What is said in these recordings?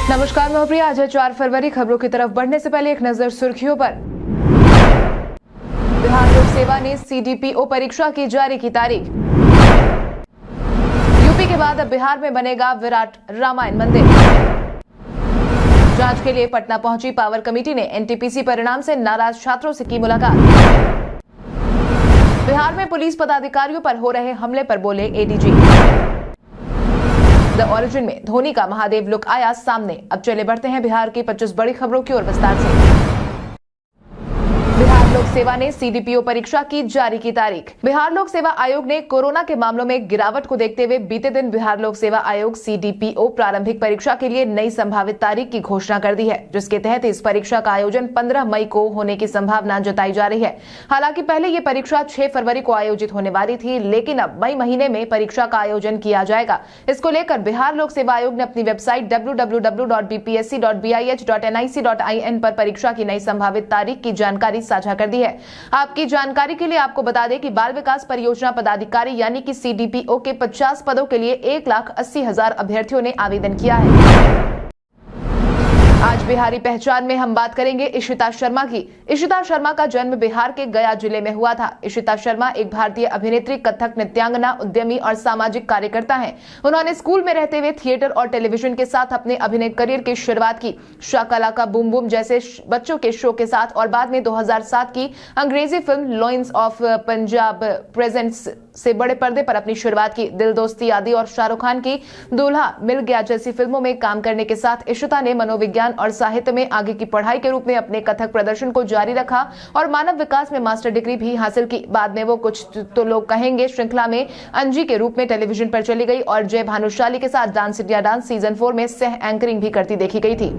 नमस्कार मैं प्रिया। आज है 4 फरवरी। खबरों की तरफ बढ़ने से पहले एक नजर सुर्खियों पर। बिहार लोक सेवा ने CDPO परीक्षा की जारी की तारीख। यूपी के बाद अब बिहार में बनेगा विराट रामायण मंदिर। जांच के लिए पटना पहुंची पावर कमेटी ने NTPC परिणाम से नाराज छात्रों से की मुलाकात। बिहार में पुलिस पदाधिकारियों पर हो रहे हमले पर बोले ADG। द ओरिजिन में धोनी का महादेव लुक आया सामने। अब चले बढ़ते हैं बिहार की 25 बड़ी खबरों की ओर विस्तार से। बिहार लोक सेवा ने CDPO परीक्षा की जारी की तारीख। बिहार लोक सेवा आयोग ने कोरोना के मामलों में गिरावट को देखते हुए बीते दिन बिहार लोक सेवा आयोग CDPO प्रारंभिक परीक्षा के लिए नई संभावित तारीख की घोषणा कर दी है, जिसके तहत इस परीक्षा का आयोजन 15 मई को होने की संभावना जताई जा रही है। हालांकि पहले ये परीक्षा 6 फरवरी को आयोजित होने वाली थी, लेकिन अब मई महीने में परीक्षा का आयोजन किया जाएगा। इसको लेकर बिहार लोक सेवा आयोग ने अपनी वेबसाइट www.bpsc.bih.nic.in पर परीक्षा की नई संभावित तारीख की जानकारी साझा कर दी है। आपकी जानकारी के लिए आपको बता दें कि बाल विकास परियोजना पदाधिकारी यानी कि CDPO के 50 पदों के लिए 1,80,000 अभ्यर्थियों ने आवेदन किया है। आज बिहारी पहचान में हम बात करेंगे इशिता शर्मा की। इशिता शर्मा का जन्म बिहार के गया जिले में हुआ था। इशिता शर्मा एक भारतीय अभिनेत्री, कथक नृत्यांगना, उद्यमी और सामाजिक कार्यकर्ता हैं। उन्होंने स्कूल में रहते हुए थिएटर और टेलीविजन के साथ अपने अभिनय करियर की शुरुआत की। शाकाला का बूम बूम जैसे बच्चों के शो के साथ और बाद में 2007 की अंग्रेजी film lions of Punjab presents से बड़े पर्दे पर अपनी शुरुआत की। दिल दोस्ती आदि और शाहरुख खान की दूल्हा मिल गया जैसी फिल्मों में काम करने के साथ इशिता ने मनोविज्ञान और साहित्य में आगे की पढ़ाई के रूप में अपने कथक प्रदर्शन को जारी रखा और मानव विकास में मास्टर डिग्री भी हासिल की। बाद में वो कुछ तो लोग कहेंगे श्रृंखला में अंजी के रूप में टेलीविजन पर चली गई और जय भानुशाली के साथ डांस इंडिया डांस सीजन 4 में सह एंकरिंग भी करती देखी गई थी।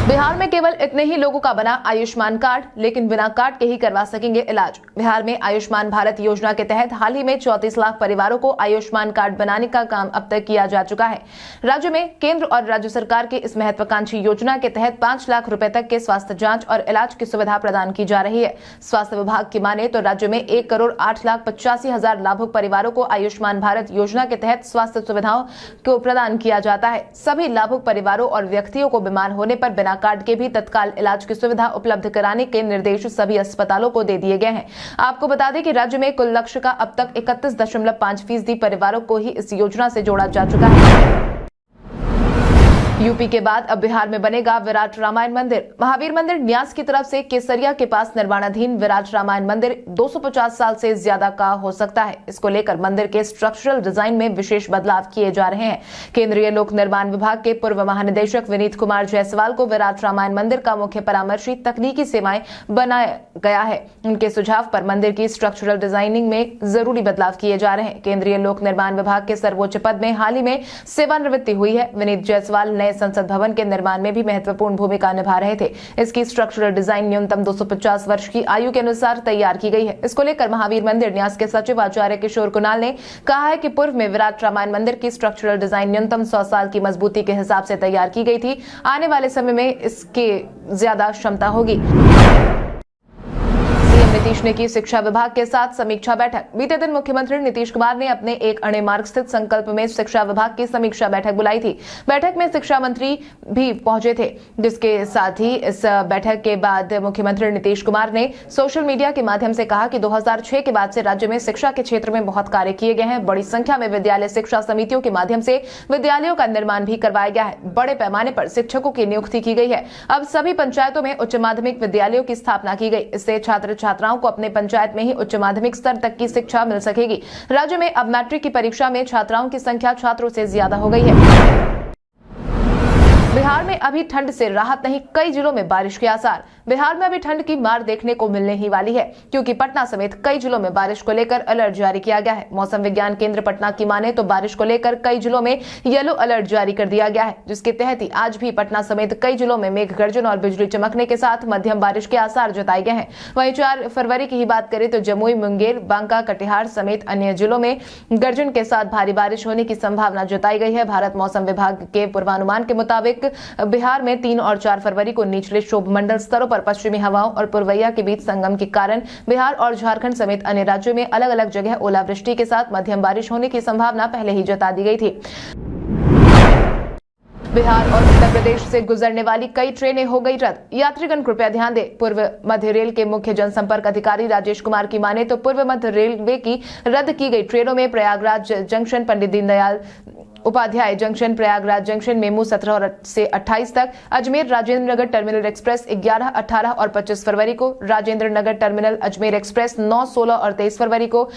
बिहार में केवल इतने ही लोगों का बना आयुष्मान कार्ड, लेकिन बिना कार्ड के ही करवा सकेंगे इलाज। बिहार में आयुष्मान भारत योजना के तहत हाल ही में 34 लाख परिवारों को आयुष्मान कार्ड बनाने का काम अब तक किया जा चुका है। राज्य में केंद्र और राज्य सरकार की इस महत्वाकांक्षी योजना के तहत 5 लाख रुपए तक के स्वास्थ्य जांच और इलाज की सुविधा प्रदान की जा रही है। स्वास्थ्य विभाग की माने तो राज्य में 1,08,85,000 लाभुक परिवारों को आयुष्मान भारत योजना के तहत स्वास्थ्य सुविधाओं को प्रदान किया जाता है। सभी लाभुक परिवारों और व्यक्तियों को बीमार होने पर बिना कार्ड के भी तत्काल इलाज की सुविधा उपलब्ध कराने के निर्देश सभी अस्पतालों को दे दिए गए हैं। आपको बता दें कि राज्य में कुल लक्ष्य का अब तक 31.5% परिवारों को ही इस योजना से जोड़ा जा चुका है। यूपी के बाद अब बिहार में बनेगा विराट रामायण मंदिर। महावीर मंदिर न्यास की तरफ से केसरिया के पास निर्माणाधीन विराट रामायण मंदिर 250 साल से ज्यादा का हो सकता है। इसको लेकर मंदिर के स्ट्रक्चरल डिजाइन में विशेष बदलाव किए जा रहे हैं। केंद्रीय लोक निर्माण विभाग के पूर्व महानिदेशक विनीत कुमार जायसवाल को विराट रामायण मंदिर का मुख्य परामर्शी तकनीकी सेवाएं बनाया गया है। उनके सुझाव पर मंदिर की स्ट्रक्चरल डिजाइनिंग में जरूरी बदलाव किए जा रहे हैं। केंद्रीय लोक निर्माण विभाग के सर्वोच्च पद में हाल ही में सेवानिवृत्ति हुई है। विनीत जायसवाल नए संसद भवन के निर्माण में भी महत्वपूर्ण भूमिका निभा रहे थे। इसकी स्ट्रक्चरल डिजाइन न्यूनतम 250 वर्ष की आयु के अनुसार तैयार की गई है। इसको लेकर महावीर मंदिर न्यास के सचिव आचार्य किशोर कुणाल ने कहा है कि पूर्व में विराट रामायण मंदिर की स्ट्रक्चरल डिजाइन न्यूनतम 100 साल की मजबूती के हिसाब से तैयार की गई थी। आने वाले समय में इसके ज्यादा क्षमता होगी। नीतीश ने की शिक्षा विभाग के साथ समीक्षा बैठक। बीते दिन मुख्यमंत्री नीतीश कुमार ने अपने एक अणे मार्ग स्थित संकल्प में शिक्षा विभाग की समीक्षा बैठक बुलाई थी। बैठक में शिक्षा मंत्री भी पहुंचे थे, जिसके साथ ही इस बैठक के बाद मुख्यमंत्री नीतीश कुमार ने सोशल मीडिया के माध्यम से कहा कि 2006 के बाद से राज्य में शिक्षा के क्षेत्र में बहुत कार्य किए गए हैं। बड़ी संख्या में विद्यालय शिक्षा समितियों के माध्यम से विद्यालयों का निर्माण भी करवाया गया है। बड़े पैमाने पर शिक्षकों की नियुक्ति की गई है। अब सभी पंचायतों में उच्च माध्यमिक विद्यालयों की स्थापना की गई। इससे छात्र छात्राओं को अपने पंचायत में ही उच्च माध्यमिक स्तर तक की शिक्षा मिल सकेगी। राज्य में अब मैट्रिक की परीक्षा में छात्राओं की संख्या छात्रों से ज्यादा हो गई है। बिहार में अभी ठंड से राहत नहीं, कई जिलों में बारिश के आसार। बिहार में अभी ठंड की मार देखने को मिलने ही वाली है, क्योंकि पटना समेत कई जिलों में बारिश को लेकर अलर्ट जारी किया गया है। मौसम विज्ञान केंद्र पटना की माने तो बारिश को लेकर कई जिलों में येलो अलर्ट जारी कर दिया गया है, जिसके तहत ही आज भी पटना समेत कई जिलों में मेघ गर्जन और बिजली चमकने के साथ मध्यम बारिश के आसार जताए गए हैं। वहीं 4 फरवरी की ही बात करें तो जमुई, मुंगेर, बांका, कटिहार समेत अन्य जिलों में गर्जन के साथ भारी बारिश होने की संभावना जताई गई है। भारत मौसम विभाग के पूर्वानुमान के मुताबिक बिहार में 3 और 4 फरवरी को निचले क्षोभ मंडल स्तरों पर पश्चिमी हवाओं और पूर्वैया के बीच संगम के कारण बिहार और झारखंड समेत अन्य राज्यों में अलग अलग जगह ओलावृष्टि के साथ मध्यम बारिश होने की संभावना पहले ही जता दी गई थी। बिहार और उत्तर प्रदेश से गुजरने वाली कई ट्रेनें हो गई रद्द। यात्रीगण कृपया ध्यान दें। पूर्व मध्य रेल के मुख्य जनसंपर्क अधिकारी राजेश कुमार की माने तो पूर्व मध्य रेलवे की रद्द की गई ट्रेनों में Prayagraj junction, Pandit Deendayal Upadhyay junction, Prayagraj junction MEMU 17 से 28 तक, अजमेर राजेंद्र नगर टर्मिनल एक्सप्रेस 11, 18 और 25 फरवरी को, राजेंद्र नगर टर्मिनल अजमेर एक्सप्रेस 9, 16 और 23 फरवरी को,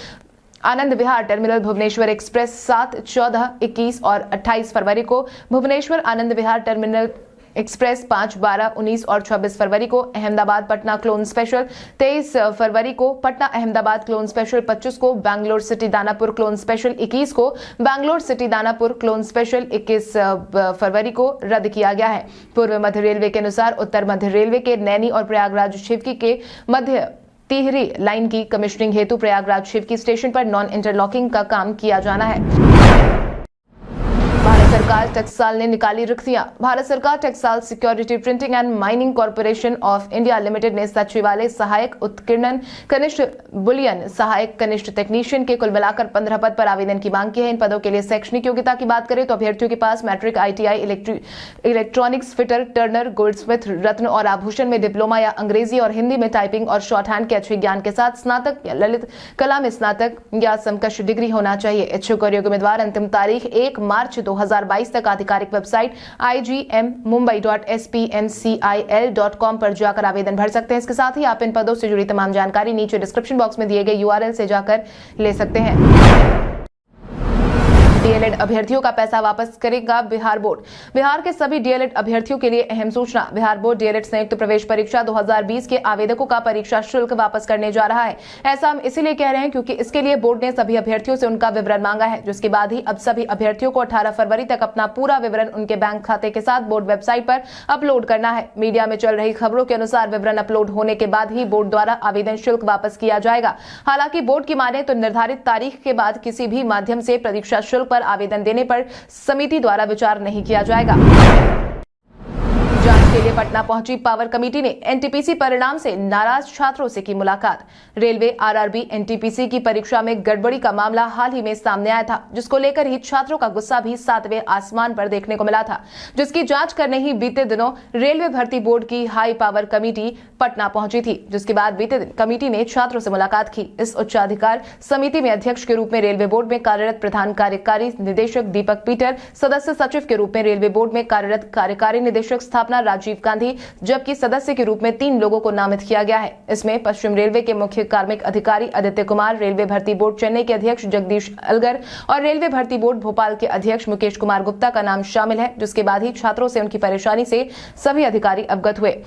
आनंद विहार टर्मिनल भुवनेश्वर एक्सप्रेस 7, 14, 21 और 28 फरवरी को, भुवनेश्वर आनंद विहार टर्मिनल एक्सप्रेस 5, 12, 19 और 26 फरवरी को, अहमदाबाद पटना क्लोन स्पेशल 23 फरवरी को, पटना अहमदाबाद क्लोन स्पेशल 25 को, Bangalore city Danapur clone special 21 को, Bangalore city Danapur clone special 21 फरवरी को रद्द किया गया है। पूर्व मध्य रेलवे के अनुसार उत्तर मध्य रेलवे के नैनी और प्रयागराज शिवकी के मध्य तिहरी लाइन की कमिश्निंग हेतु प्रयागराज शिवकी स्टेशन पर नॉन इंटरलॉकिंग का काम किया जाना है। भारत सरकार टेक्सटाइल ने निकाली रिक्तियां। भारत सरकार textile security printing and mining corporation of India limited ने सचिवालय सहायक उत्कीर्णन कनिष्ठ बुलियन सहायक कनिष्ठ टेक्नीशियन के कुल मिलाकर 15 पद पर आवेदन की मांग की है। इन पदों के लिए शैक्षणिक योग्यता की बात करें तो अभ्यर्थियों के पास matric, ITI, electronics fitter, turner, goldsmith, रत्न और आभूषण में डिप्लोमा या अंग्रेजी और हिंदी में टाइपिंग और शॉर्ट हैंड के अच्छे ज्ञान के साथ स्नातक या ललित कला में स्नातक या समकक्ष डिग्री होना चाहिए। इच्छुक और योग्य उम्मीदवार अंतिम तारीख 1 मार्च 2022 तक आधिकारिक वेबसाइट igmmumbai.spmcil.com पर जाकर आवेदन भर सकते हैं। इसके साथ ही आप इन पदों से जुड़ी तमाम जानकारी नीचे डिस्क्रिप्शन बॉक्स में दिए गए URL से जाकर ले सकते हैं। डीएलएड अभ्यर्थियों का पैसा वापस करेगा बिहार बोर्ड। बिहार के सभी डीएलएड अभ्यर्थियों के लिए अहम सूचना। बिहार बोर्ड डीएलएड संयुक्त प्रवेश परीक्षा 2020 के आवेदकों का परीक्षा शुल्क वापस करने जा रहा है। ऐसा हम इसीलिए कह रहे हैं क्योंकि इसके लिए बोर्ड ने सभी अभ्यर्थियों से उनका विवरण मांगा है, जिसके बाद ही अब सभी अभ्यर्थियों को 18 फरवरी तक अपना पूरा विवरण उनके बैंक खाते के साथ बोर्ड वेबसाइट पर अपलोड करना है। मीडिया में चल रही खबरों के अनुसार विवरण अपलोड होने के बाद ही बोर्ड द्वारा आवेदन शुल्क वापस किया जाएगा। हालांकि बोर्ड की माने तो निर्धारित तारीख के बाद किसी भी माध्यम से परीक्षा शुल्क पर आवेदन देने पर समिति द्वारा विचार नहीं किया जाएगा। जांच के लिए पटना पहुंची पावर कमेटी ने एनटीपीसी परिणाम से नाराज छात्रों से की मुलाकात। रेलवे आरआरबी एनटीपीसी की परीक्षा में गड़बड़ी का मामला हाल ही में सामने आया था, जिसको लेकर ही छात्रों का गुस्सा भी 7वें आसमान पर देखने को मिला था, जिसकी जांच करने ही बीते दिनों रेलवे भर्ती बोर्ड की हाई पावर कमेटी पटना पहुंची थी, जिसके बाद बीते दिन कमेटी ने छात्रों से मुलाकात की। इस उच्चाधिकार समिति में अध्यक्ष के रूप में रेलवे बोर्ड में कार्यरत प्रधान कार्यकारी निदेशक दीपक पीटर, सदस्य सचिव के रूप में रेलवे बोर्ड में कार्यरत कार्यकारी निदेशक स्थापना राजीव गांधी, जबकि सदस्य के रूप में 3 लोगों को नामित किया गया है। इसमें पश्चिम रेलवे के मुख्य कार्मिक अधिकारी आदित्य कुमार, रेलवे भर्ती बोर्ड चेन्नई के अध्यक्ष जगदीश अलगर और रेलवे भर्ती बोर्ड भोपाल के अध्यक्ष मुकेश कुमार गुप्ता का नाम शामिल है। जिसके बाद ही छात्रों से उनकी परेशानी से सभी अधिकारी अवगत हुए।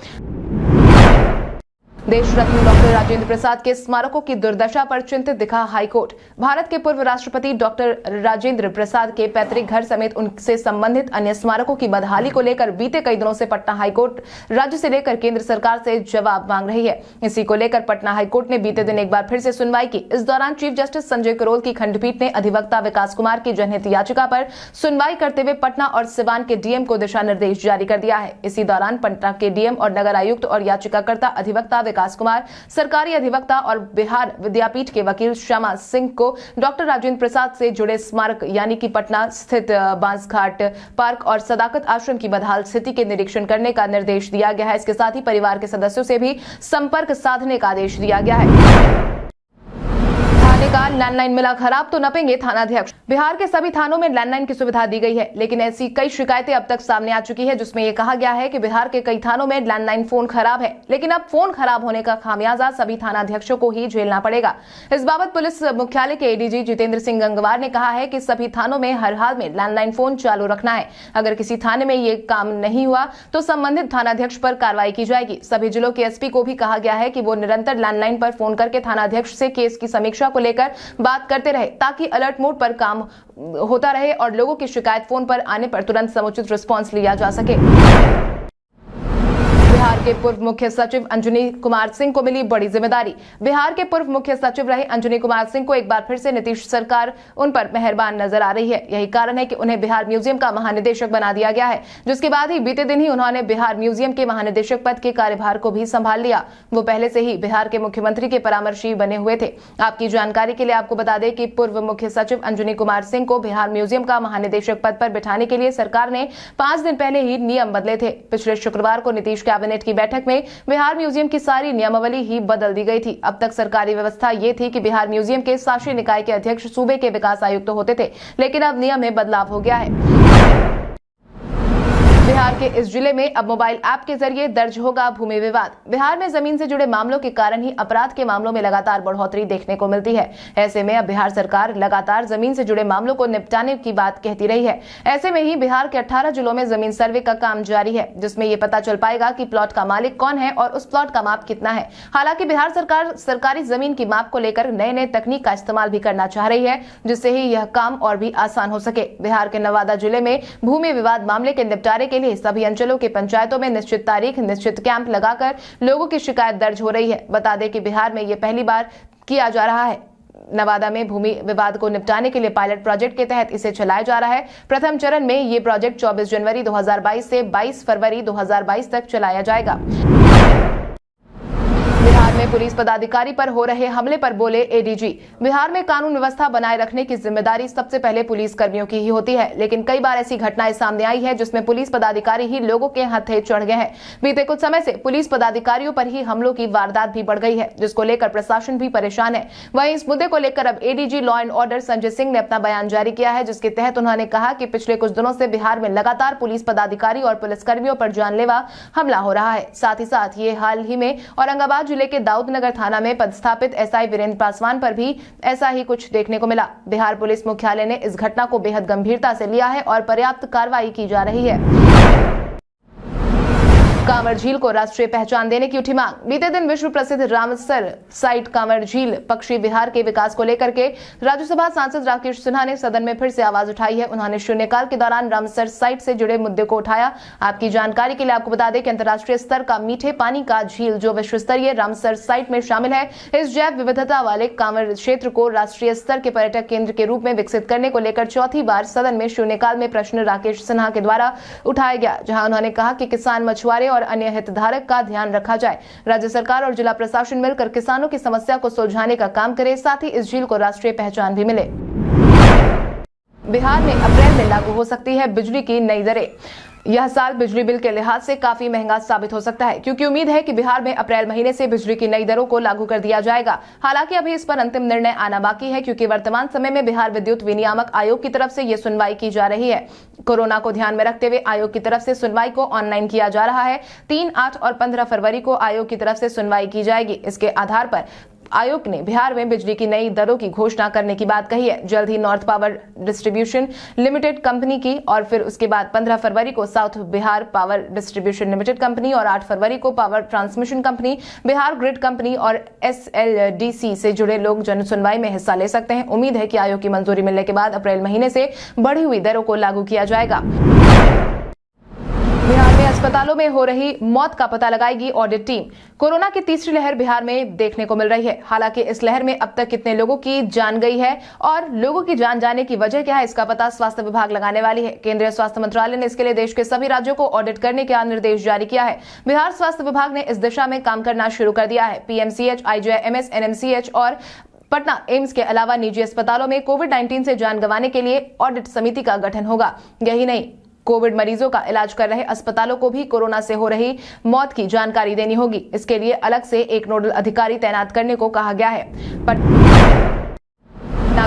देश रत्न डॉक्टर राजेंद्र प्रसाद के स्मारकों की दुर्दशा पर चिंतित दिखा हाईकोर्ट। भारत के पूर्व राष्ट्रपति डॉक्टर राजेंद्र प्रसाद के पैतृक घर समेत उनसे संबंधित अन्य स्मारकों की बदहाली को लेकर बीते कई दिनों से पटना हाईकोर्ट राज्य से लेकर केंद्र सरकार से जवाब मांग रही है। इसी को लेकर पटना हाईकोर्ट ने बीते दिन एक बार फिर से सुनवाई की। इस दौरान चीफ जस्टिस संजय करोल की खंडपीठ ने अधिवक्ता विकास कुमार की जनहित याचिका पर सुनवाई करते हुए पटना और सिवान के डीएम को दिशा निर्देश जारी कर दिया है। इसी दौरान पटना के डीएम और नगर आयुक्त और याचिकाकर्ता अधिवक्ता विकास कुमार, सरकारी अधिवक्ता और बिहार विद्यापीठ के वकील श्यामा सिंह को डॉक्टर राजेंद्र प्रसाद से जुड़े स्मारक यानी कि पटना स्थित बांसघाट पार्क और सदाकत आश्रम की बदहाल स्थिति के निरीक्षण करने का निर्देश दिया गया है। इसके साथ ही परिवार के सदस्यों से भी संपर्क साधने का आदेश दिया गया है। का लैंडलाइन मिला खराब तो नपेंगे थानाध्यक्ष। बिहार के सभी थानों में लैंडलाइन की सुविधा दी गई है, लेकिन ऐसी कई शिकायतें अब तक सामने आ चुकी है, जिसमें यह कहा गया है कि बिहार के कई थानों में लैंडलाइन फोन खराब है। लेकिन अब फोन खराब होने का खामियाजा सभी थानाध्यक्षों को ही झेलना पड़ेगा। इस बाबत पुलिस मुख्यालय के एडीजी जितेंद्र सिंह गंगवार ने कहा है कि सभी थानों में हर हाल में लैंडलाइन फोन चालू रखना है। अगर किसी थाने में ये काम नहीं हुआ तो संबंधित थानाध्यक्ष पर कार्रवाई की जाएगी। सभी जिलों के एसपी को भी कहा गया है कि वो निरंतर लैंडलाइन पर फोन करके थानाध्यक्ष से केस की समीक्षा को लेकर बात करते रहे, ताकि अलर्ट मोड पर काम होता रहे और लोगों की शिकायत फोन पर आने पर तुरंत समुचित रिस्पांस लिया जा सके। बिहार के पूर्व मुख्य सचिव अंजनी कुमार सिंह को मिली बड़ी जिम्मेदारी। बिहार के पूर्व मुख्य सचिव रहे अंजनी कुमार सिंह को एक बार फिर से नीतीश सरकार उन पर मेहरबान नजर आ रही है। यही कारण है कि उन्हें बिहार म्यूजियम का महानिदेशक बना दिया गया है, जिसके बाद ही बीते दिन ही उन्होंने बिहार म्यूजियम के महानिदेशक पद के कार्यभार को भी संभाल लिया। वो पहले से ही बिहार के मुख्यमंत्री के परामर्शी बने हुए थे। आपकी जानकारी के लिए आपको बता दें कि पूर्व मुख्य सचिव अंजनी कुमार सिंह को बिहार म्यूजियम का महानिदेशक पद पर बिठाने के लिए सरकार ने 5 दिन पहले ही नियम बदले थे। पिछले शुक्रवार को नीतीश कैबिनेट की बैठक में बिहार म्यूजियम की सारी नियमावली ही बदल दी गई थी। अब तक सरकारी व्यवस्था ये थी कि बिहार म्यूजियम के शासी निकाय के अध्यक्ष सूबे के विकास आयुक्त होते थे, लेकिन अब नियम में बदलाव हो गया है। बिहार के इस जिले में अब मोबाइल ऐप के जरिए दर्ज होगा भूमि विवाद। बिहार में जमीन से जुड़े मामलों के कारण ही अपराध के मामलों में लगातार बढ़ोतरी देखने को मिलती है। ऐसे में अब बिहार सरकार लगातार जमीन से जुड़े मामलों को निपटाने की बात कहती रही है। ऐसे में ही बिहार के 18 जिलों में जमीन सर्वे का काम जारी है, जिसमें ये पता चल पाएगा कि प्लॉट का मालिक कौन है और उस प्लॉट का माप कितना है। हालांकि बिहार सरकार सरकारी जमीन की माप को लेकर नए नए तकनीक का इस्तेमाल भी करना चाह रही है, जिससे ही यह काम और भी आसान हो सके। बिहार के नवादा जिले में भूमि विवाद मामले के निपटारे के लिए सभी अंचलों की पंचायतों में निश्चित तारीख निश्चित कैंप लगाकर लोगों की शिकायत दर्ज हो रही है। बता दें कि बिहार में ये पहली बार किया जा रहा है। नवादा में भूमि विवाद को निपटाने के लिए पायलट प्रोजेक्ट के तहत इसे चलाया जा रहा है। प्रथम चरण में ये प्रोजेक्ट 24 जनवरी 2022 से 22 फरवरी 2022 तक चलाया जाएगा। बिहार में पुलिस पदाधिकारी पर हो रहे हमले पर बोले एडीजी। बिहार में कानून व्यवस्था बनाए रखने की जिम्मेदारी सबसे पहले पुलिस कर्मियों की ही होती है, लेकिन कई बार ऐसी घटनाएं सामने आई है जिसमें पुलिस पदाधिकारी ही लोगों के हत्थे चढ़ गए हैं। बीते कुछ समय से पुलिस पदाधिकारियों पर ही हमलों की वारदात भी बढ़ गई है, जिसको लेकर प्रशासन भी परेशान है। वहीं इस मुद्दे को लेकर अब ADG law and order Sanjay Singh ने अपना बयान जारी किया है, जिसके तहत उन्होंने कहा कि पिछले कुछ दिनों से बिहार में लगातार पुलिस पदाधिकारी और पुलिसकर्मियों पर जानलेवा हमला हो रहा है। साथ ही साथ ये हाल ही में औरंगाबाद जिले के दाऊदनगर थाना में पदस्थापित एसआई वीरेंद्र पासवान पर भी ऐसा ही कुछ देखने को मिला। बिहार पुलिस मुख्यालय ने इस घटना को बेहद गंभीरता से लिया है और पर्याप्त कार्रवाई की जा रही है। कांवड़ झील को राष्ट्रीय पहचान देने की उठी मांग। बीते दिन विश्व प्रसिद्ध रामसर साइट कांवड़ झील पक्षी विहार के विकास को लेकर के राज्यसभा सांसद राकेश सिन्हा ने सदन में फिर से आवाज उठाई है। उन्होंने शून्यकाल के दौरान रामसर साइट से जुड़े मुद्दे को उठाया। आपकी जानकारी के लिए आपको बता दें कि अंतर्राष्ट्रीय स्तर का मीठे पानी का झील जो विश्व स्तरीय रामसर साइट में शामिल है, इस जैव विविधता वाले कांवड़ क्षेत्र को राष्ट्रीय स्तर के पर्यटक केंद्र के रूप में विकसित करने को लेकर चौथी बार सदन में शून्यकाल में प्रश्न राकेश सिन्हा के द्वारा उठाया गया, जहां उन्होंने कहा कि किसान, मछुआरे और अन्य हितधारक का ध्यान रखा जाए। राज्य सरकार और जिला प्रशासन मिलकर किसानों की समस्या को सुलझाने का काम करे, साथ ही इस झील को राष्ट्रीय पहचान भी मिले। बिहार में अप्रैल में लागू हो सकती है बिजली की नई दरें। यह साल बिजली बिल के लिहाज से काफी महंगा साबित हो सकता है, क्योंकि उम्मीद है कि बिहार में अप्रैल महीने से बिजली की नई दरों को लागू कर दिया जाएगा। हालांकि अभी इस पर अंतिम निर्णय आना बाकी है, क्योंकि वर्तमान समय में बिहार विद्युत विनियामक आयोग की तरफ से ये सुनवाई की जा रही है। कोरोना को ध्यान में रखते हुए आयोग की तरफ से सुनवाई को ऑनलाइन किया जा रहा है। 3, 8 और 15 फरवरी को आयोग की तरफ से सुनवाई की जाएगी। इसके आधार पर आयोग ने बिहार में बिजली की नई दरों की घोषणा करने की बात कही है। जल्द ही north power distribution limited company की और फिर उसके बाद 15 फरवरी को south Bihar power distribution limited company और 8 फरवरी को power transmission company, Bihar grid company और SLDC से जुड़े लोग जन सुनवाई में हिस्सा ले सकते हैं। उम्मीद है कि आयोग की मंजूरी मिलने के बाद अप्रैल महीने से बढ़ी हुई दरों को लागू किया जाएगा। बिहार में अस्पतालों में हो रही मौत का पता लगाएगी ऑडिट टीम। कोरोना की तीसरी लहर बिहार में देखने को मिल रही है। हालांकि इस लहर में अब तक कितने लोगों की जान गई है और लोगों की जान जाने की वजह क्या है, इसका पता स्वास्थ्य विभाग लगाने वाली है। केंद्रीय स्वास्थ्य मंत्रालय ने इसके लिए देश के सभी राज्यों को ऑडिट करने का निर्देश जारी किया है। बिहार स्वास्थ्य विभाग ने इस दिशा में काम करना शुरू कर दिया है। PMCH, IJMS, NMCH और पटना एम्स के अलावा निजी अस्पतालों में कोविड-19 से जान गंवाने के लिए ऑडिट समिति का गठन होगा। यही नहीं, कोविड मरीजों का इलाज कर रहे अस्पतालों को भी कोरोना से हो रही मौत की जानकारी देनी होगी। इसके लिए अलग से एक नोडल अधिकारी तैनात करने को कहा गया है। पटना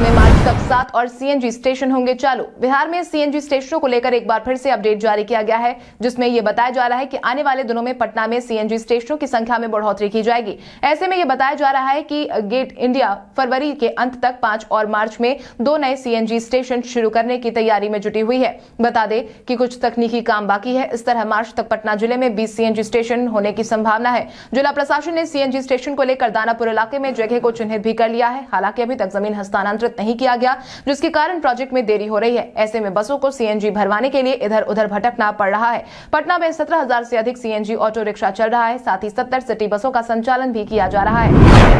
में मार्च तक 7 और CNG स्टेशन होंगे चालू। बिहार में CNG स्टेशनों को लेकर एक बार फिर से अपडेट जारी किया गया है, जिसमें यह बताया जा रहा है कि आने वाले दिनों में पटना में CNG स्टेशनों की संख्या में बढ़ोतरी की जाएगी। ऐसे में यह बताया जा रहा है कि गेट इंडिया फरवरी के अंत तक 5 और मार्च में 2 नए CNG स्टेशन शुरू करने की तैयारी में जुटी हुई है। बता दें कि कुछ तकनीकी काम बाकी है। इस तरह मार्च तक पटना जिले में 20 CNG स्टेशन होने की संभावना है। जिला प्रशासन ने CNG स्टेशन को लेकर दानापुर इलाके में जगह को चिन्हित भी कर लिया है। हालांकि अभी तक जमीन हस्तांतरित नहीं किया किया गया, जिसके कारण प्रोजेक्ट में देरी हो रही है। ऐसे में बसों को सीएनजी भरवाने के लिए इधर उधर भटकना पड़ रहा है। पटना में 17,000 से अधिक सीएनजी ऑटो रिक्शा चल रहा है। साथ ही 70 सिटी बसों का संचालन भी किया जा रहा है।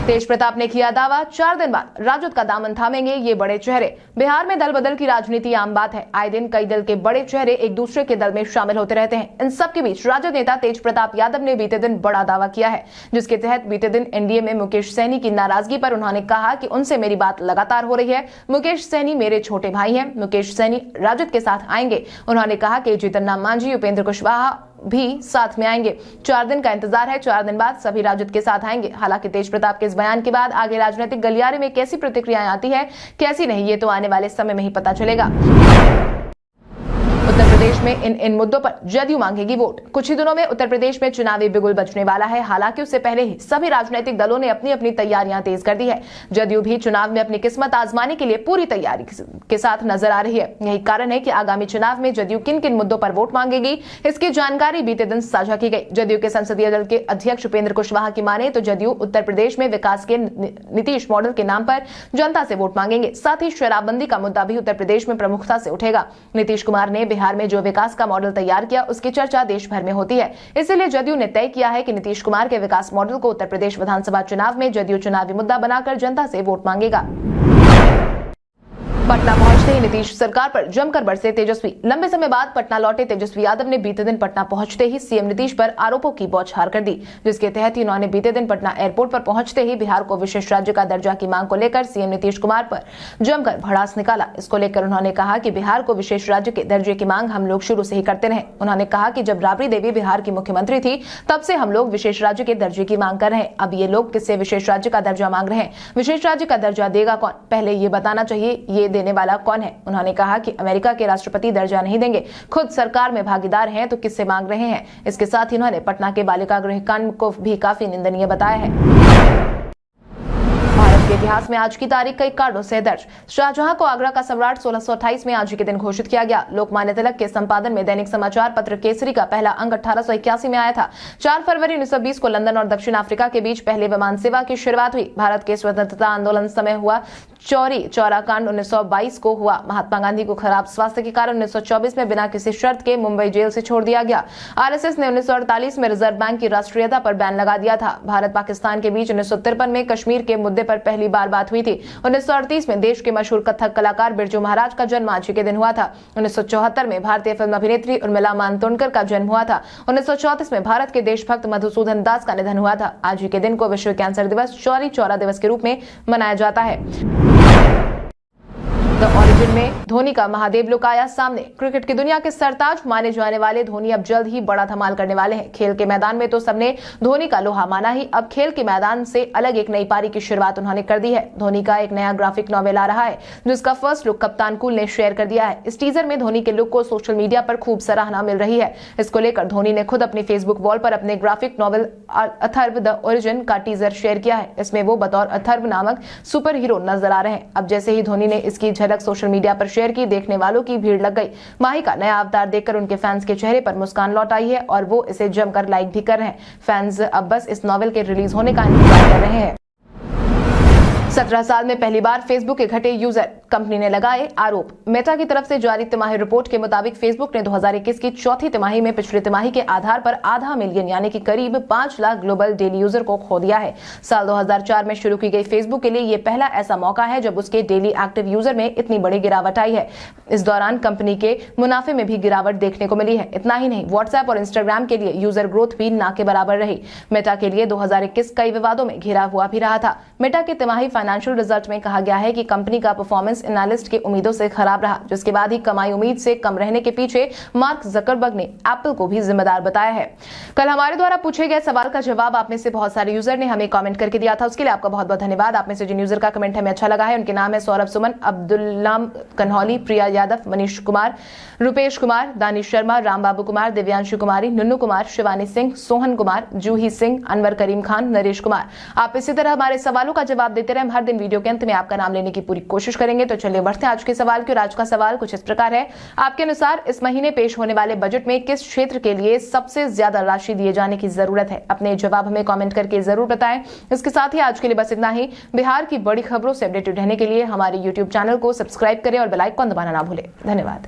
तेज प्रताप ने किया दावा, 4 दिन बाद राजद का दामन थामेंगे ये बड़े चेहरे। बिहार में दल बदल की राजनीति आम बात है। आए दिन कई दल के बड़े चेहरे एक दूसरे के दल में शामिल होते रहते हैं। इन सब के बीच राजद नेता तेज प्रताप यादव ने बीते दिन बड़ा दावा किया है, जिसके तहत बीते दिन एनडीए में मुकेश सहनी की नाराजगी पर उन्होंने कहा कि उनसे मेरी बात लगातार हो रही है। मुकेश सहनी मेरे छोटे भाई हैं। मुकेश सहनी राजद के साथ आएंगे। उन्होंने कहा कि जीतन राम मांझी, उपेंद्र कुशवाहा भी साथ में आएंगे। 4 दिन का इंतजार है। 4 दिन बाद सभी राजद के साथ आएंगे। हालांकि तेज प्रताप के इस बयान के बाद आगे राजनीतिक गलियारे में कैसी प्रतिक्रियाएं आती है, कैसी नहीं, ये तो आने वाले समय में ही पता चलेगा। उत्तर प्रदेश में इन मुद्दों पर जदयू मांगेगी वोट। कुछ ही दिनों में उत्तर प्रदेश में चुनावी बिगुल बजने वाला है। हालांकि उससे पहले ही सभी राजनीतिक दलों ने अपनी अपनी तैयारियां तेज कर दी है। जदयू भी चुनाव में अपनी किस्मत आजमाने के लिए पूरी तैयारी के साथ नजर आ रही है। यही कारण है कि आगामी चुनाव में जदयू किन किन मुद्दों पर वोट मांगेगी, इसकी जानकारी बीते दिन साझा की गई। जदयू के संसदीय दल के अध्यक्ष उपेंद्र कुशवाहा की माने तो जदयू उत्तर प्रदेश में विकास के नीतीश मॉडल के नाम पर जनता से वोट मांगेंगे। साथ ही शराबबंदी का मुद्दा भी उत्तर प्रदेश में प्रमुखता से उठेगा। नीतीश कुमार ने बिहार में जो विकास का मॉडल तैयार किया, उसकी चर्चा देश भर में होती है। इसलिए जदयू ने तय किया है कि नीतीश कुमार के विकास मॉडल को उत्तर प्रदेश विधानसभा चुनाव में जदयू चुनावी मुद्दा बनाकर जनता से वोट मांगेगा। पटना पहुंचते ही नीतीश सरकार पर जमकर बरसे तेजस्वी। लंबे समय बाद पटना लौटे तेजस्वी यादव ने बीते दिन पटना पहुंचते ही सीएम नीतीश पर आरोपों की बौछार कर दी, जिसके तहत ही उन्होंने बीते दिन पटना एयरपोर्ट पर पहुंचते ही बिहार को विशेष राज्य का दर्जा की मांग को लेकर सीएम नीतीश कुमार पर जमकर भड़ास निकाला। इसको लेकर उन्होंने कहा कि बिहार को विशेष राज्य के दर्जे की मांग हम लोग शुरू से ही करते रहे। उन्होंने कहा कि जब राबड़ी देवी बिहार की मुख्यमंत्री थी, तब से हम लोग विशेष राज्य के दर्जे की मांग कर रहे हैं। अब ये लोग किससे विशेष राज्य का दर्जा मांग रहे हैं? विशेष राज्य का दर्जा देगा कौन? पहले ये बताना चाहिए, ये देने वाला कौन है? उन्होंने कहा कि अमेरिका के राष्ट्रपति दर्जा नहीं देंगे, खुद सरकार में भागीदार हैं, तो किससे मांग रहे हैं? इसके साथ ही उन्होंने पटना के बालिका गृह कांड को भी काफी निंदनीय बताया है। के इतिहास में आज की तारीख कई कारणों से दर्ज। शाहजहां को आगरा का सम्राट 1628 में आज के दिन घोषित किया गया। लोकमान्य तिलक के संपादन में दैनिक समाचार पत्र केसरी का पहला अंक 1881 में आया था। 4 फरवरी 1920 को लंदन और दक्षिण अफ्रीका के बीच पहले विमान सेवा की शुरुआत हुई। भारत के स्वतंत्रता आंदोलन समय हुआ चौरी चौरा कांड 1922 को हुआ। महात्मा गांधी को खराब स्वास्थ्य के कारण 1924 में बिना किसी शर्त के मुंबई जेल से छोड़ दिया गया। आरएसएस ने 1948 में रिजर्व बैंक की राष्ट्रीयता पर बैन लगा दिया था। भारत पाकिस्तान के बीच 1953 में कश्मीर के मुद्दे पर पहली बार बात हुई थी। 1938 में देश के मशहूर कथक कलाकार बिरजू महाराज का जन्म आज के दिन हुआ था। 1974 में भारतीय फिल्म अभिनेत्री उर्मिला मातोंडकर का जन्म हुआ था। 1934 में भारत के देशभक्त मधुसूदन दास का निधन हुआ था। आज के दिन को विश्व कैंसर दिवस, चौरी चौरा दिवस के रूप में मनाया जाता है। द ओरिजिन में धोनी का महादेव लुक आया सामने। क्रिकेट की दुनिया के सरताज माने जाने वाले धोनी अब जल्द ही बड़ा धमाल करने वाले हैं। खेल के मैदान में तो सबने धोनी का लोहा माना ही, अब खेल के मैदान से अलग एक नई पारी की शुरुआत उन्होंने कर दी है। धोनी का एक नया ग्राफिक नॉवेल आ रहा है, जिसका फर्स्ट लुक कप्तान कूल ने शेयर कर दिया है। इस टीजर में धोनी के लुक को सोशल मीडिया पर खूब सराहना मिल रही है। इसको लेकर धोनी ने खुद अपनी फेसबुक वॉल पर अपने graphic novel Atharva the origin का टीजर शेयर किया है। इसमें वो बतौर अथर्व नामक सुपर हीरो नजर आ रहे हैं। अब जैसे ही धोनी ने इसकी झलक सोशल मीडिया पर शेयर की, देखने वालों की भीड़ लग गई। माही का नया अवतार देखकर उनके फैंस के चेहरे पर मुस्कान लौट आई है और वो इसे जमकर लाइक भी कर रहे हैं। फैंस अब बस इस नॉवेल के रिलीज होने का इंतजार कर रहे हैं। 17 साल में पहली बार फेसबुक के घटे यूजर, कंपनी ने लगाए आरोप। मेटा की तरफ से जारी तिमाही रिपोर्ट के मुताबिक फेसबुक ने 2021 की चौथी तिमाही में पिछली तिमाही के आधार पर आधा मिलियन यानी कि करीब 5 लाख ग्लोबल डेली यूजर को खो दिया है। साल 2004 में शुरू की गई फेसबुक के लिए ये पहला ऐसा मौका है जब उसके डेली एक्टिव यूजर में इतनी बड़ी गिरावट आई है। इस दौरान कंपनी के मुनाफे में भी गिरावट देखने को मिली है। इतना ही नहीं, व्हाट्सएप और इंस्टाग्राम के लिए यूजर ग्रोथ भी ना के बराबर रही। मेटा के लिए 2021 कई विवादों में घिरा हुआ भी रहा था। मेटा के तिमाही फाइनेंशियल रिजल्ट में कहा गया है कि कंपनी का परफॉर्मेंस एनालिस्ट की उम्मीदों से खराब रहा, जिसके बाद ही कमाई उम्मीद से कम रहने के पीछे मार्क जकरबर्ग ने एप्पल को भी जिम्मेदार बताया है। कल हमारे द्वारा पूछे गए सवाल का जवाब आप में से बहुत सारे यूजर ने हमें कमेंट करके दिया था, उसके लिए आपका बहुत बहुत धन्यवाद। आप में से जिन यूजर का कमेंट हमें अच्छा लगा है उनके नाम है सौरभ सुमन, अब्दुल्ला कन्हौली, प्रिया यादव, मनीष कुमार, रुपेश कुमार, दानिश शर्मा, राम बाबू कुमार, दिव्यांशु कुमारी, नुन्नू कुमार, शिवानी सिंह, सोहन कुमार, जूही सिंह, अनवर करीम खान, नरेश कुमार। आप इसी तरह हमारे सवालों का जवाब देते रहे। हर दिन वीडियो के अंत में आपका नाम लेने की पूरी कोशिश करेंगे। तो चलिए बढ़ते हैं आज के सवाल की। और आज का सवाल कुछ इस प्रकार है, आपके अनुसार इस महीने पेश होने वाले बजट में किस क्षेत्र के लिए सबसे ज्यादा राशि दिए जाने की जरूरत है? अपने जवाब हमें कमेंट करके जरूर बताएं। इसके साथ ही आज के लिए बस इतना ही। बिहार की बड़ी खबरों से अपडेटेड रहने के लिए हमारे YouTube चैनल को सब्सक्राइब करें और बेल आइकन दबाना ना भूलें। धन्यवाद।